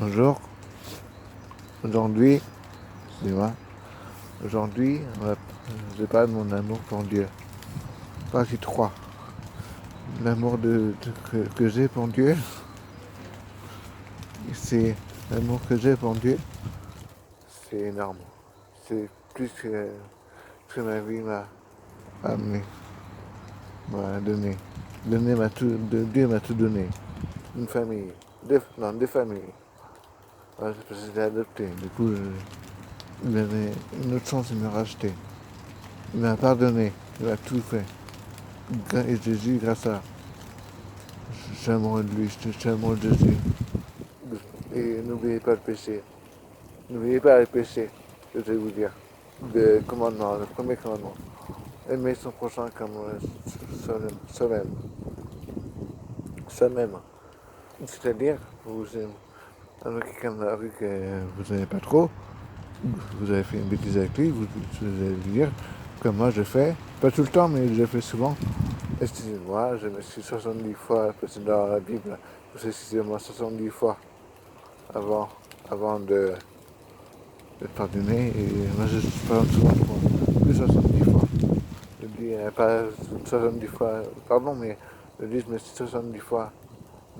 Bonjour, aujourd'hui, excusez-moi, aujourd'hui, je parle de mon amour pour Dieu. Partie 3. L'amour que j'ai pour Dieu, c'est l'amour que j'ai pour Dieu, c'est énorme. C'est plus que ma vie m'a amené, m'a donné. Dieu m'a tout donné. Une famille, deux familles. Ouais, parce que j'étais adopté. Du coup, il avait une autre chance de me racheter. Il m'a pardonné, il a tout fait. Et Jésus, grâce à je suis amoureux de lui, je suis amoureux de Jésus. Et n'oubliez pas le péché. N'oubliez pas le péché, je vais vous dire. Le commandement, le premier commandement. Aimer son prochain comme soi-même. Soi-même. C'est-à-dire, vous avec quelqu'un dans la rue que vous n'aimez pas trop, vous avez fait une bêtise avec lui, vous allez lui dire, comme moi je fais, pas tout le temps, mais je le fais souvent. Excusez-moi, je me suis 70 fois, parce que dans la Bible, excusez-moi 70 fois avant, avant de pardonner. Et moi je pardonne souvent plus 70 fois. Je dis pas 70 fois, pardon, mais je dis je me suis 70 fois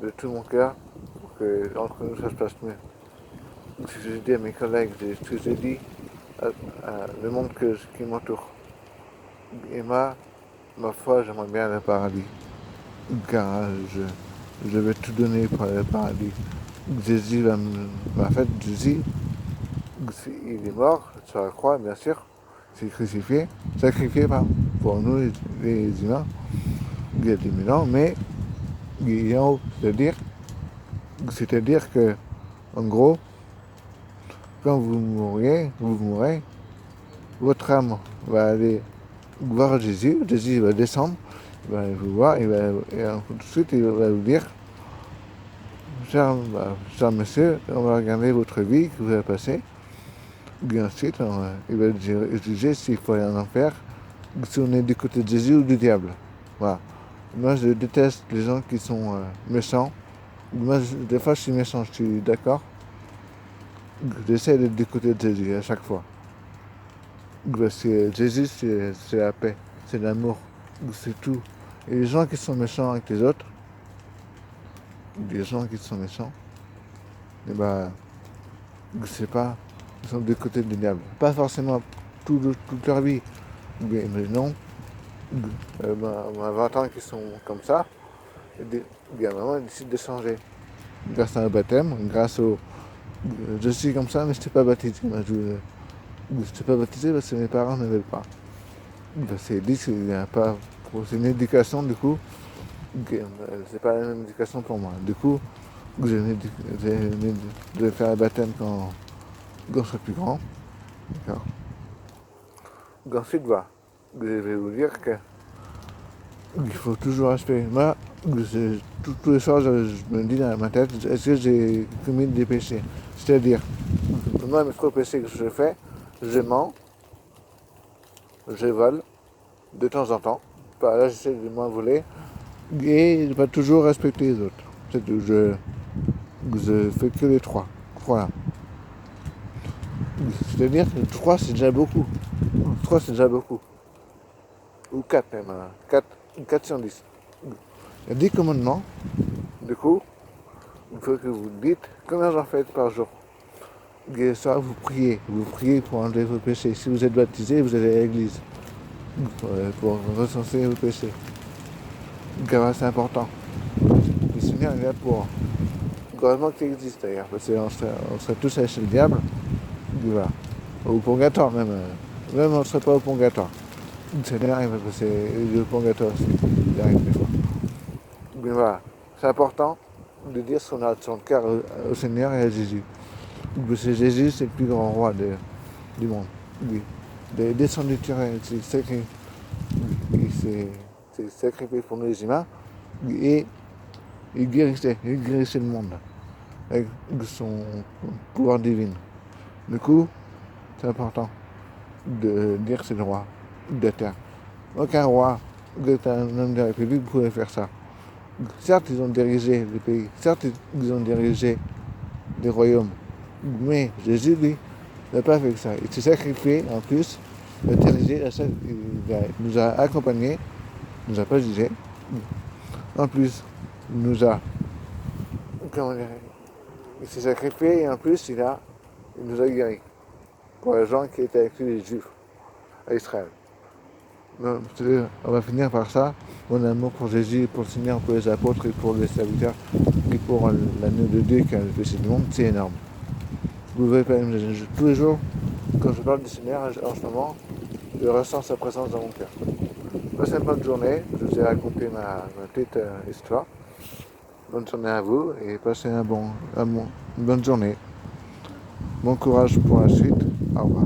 de tout mon cœur pour que entre nous ça se passe mieux. Ce que j'ai dit à mes collègues, ce que j'ai dit à le monde qui m'entoure. Et ma foi, j'aimerais bien le paradis. Car je vais tout donner pour le paradis. Jésus va fait, Jésus, il est mort sur la croix, bien sûr, c'est sacrifié pour nous les humains, il y a des millions, mais il est en haut, c'est-à-dire que, en gros, quand vous mourrez, votre âme va aller voir Jésus, Jésus va descendre, il va vous voir, et tout de suite il va vous dire, cher monsieur, on va regarder votre vie que vous avez passée, et ensuite il va juger s'il faut aller en enfer, si on est du côté de Jésus ou du diable. Voilà. Moi, je déteste les gens qui sont méchants. Moi, des fois, je suis méchant, je suis d'accord. J'essaie d'être du côté de Jésus à chaque fois. Parce que Jésus, c'est la paix, c'est l'amour, c'est tout. Et les gens qui sont méchants avec les autres, les gens qui sont méchants, eh ben, je sais pas, ils sont du côté du diable. Pas forcément toute leur vie, mais non. 20 ans qui sont comme ça, et à un moment, ils décident de changer. Grâce à un baptême, grâce au. Je suis comme ça, mais je n'étais pas baptisé. Je n'étais pas baptisé parce que mes parents ne veulent pas. C'est dit qu'il n'y a pas. C'est une éducation, du coup. C'est pas la même éducation pour moi. Du coup, je vais faire un baptême quand je serai plus grand. D'accord. Ensuite, voilà. Je vais vous dire qu'il faut toujours respecter. Moi, tous les soirs, je me dis dans ma tête, est-ce que j'ai commis des péchés? C'est-à-dire, moi, mes trois péchés que je fais, je mens, je vole, de temps en temps. Là, j'essaie de moins voler, et de pas toujours respecter les autres. C'est tout. Je fais que les trois. Voilà. C'est-à-dire que 3 c'est déjà beaucoup. 3 c'est déjà beaucoup. Ou 4 même. 4 sur 10. Il y a 10 commandements. Du coup, il faut que vous dites combien j'en faites par jour. Et ça, vous priez pour enlever vos péchés. Si vous êtes baptisé, vous allez à l'église pour recenser vos péchés. Car c'est important. Le Seigneur est là pour. Heureusement qu'il existe d'ailleurs, parce qu'on serait tous allés chez le diable. Voilà. Au purgatoire même. Même on ne serait pas au purgatoire. Le Seigneur arrive, parce que c'est le purgatoire aussi. Il arrive des fois. Mais voilà. C'est important de dire son cœur au Seigneur et à Jésus. Parce que Jésus, c'est le plus grand roi du monde. Lui. Il est descendu de terre, il s'est sacrifié pour nous les humains, et il guérissait le monde avec son pouvoir divin. Du coup, c'est important de dire que c'est le roi de terre. Aucun roi, vous êtes un homme de la République, pouvait faire ça. Certes, ils ont dirigé le pays, certes, ils ont dirigé des royaumes. Mais Jésus, lui, n'a pas fait ça. Il s'est sacrifié en plus. Il nous a accompagnés, il nous a pas jugés. En plus, il nous a. Comment dire, il s'est sacrifié et en plus, il nous a guéris. Pour les gens qui étaient avec lui, les Juifs, à Israël. Donc, on va finir par ça. Mon amour pour Jésus, pour le Seigneur, pour les apôtres et pour les serviteurs et pour l'agneau de Dieu qui a fait ce monde, c'est énorme. Vous pouvez pas imaginer. Tous les jours, quand je parle du Seigneur, en ce moment, je ressens sa présence dans mon cœur. Passez une bonne journée. Je vous ai raconté ma petite histoire. Bonne journée à vous et passez une bonne journée. Bon courage pour la suite. Au revoir.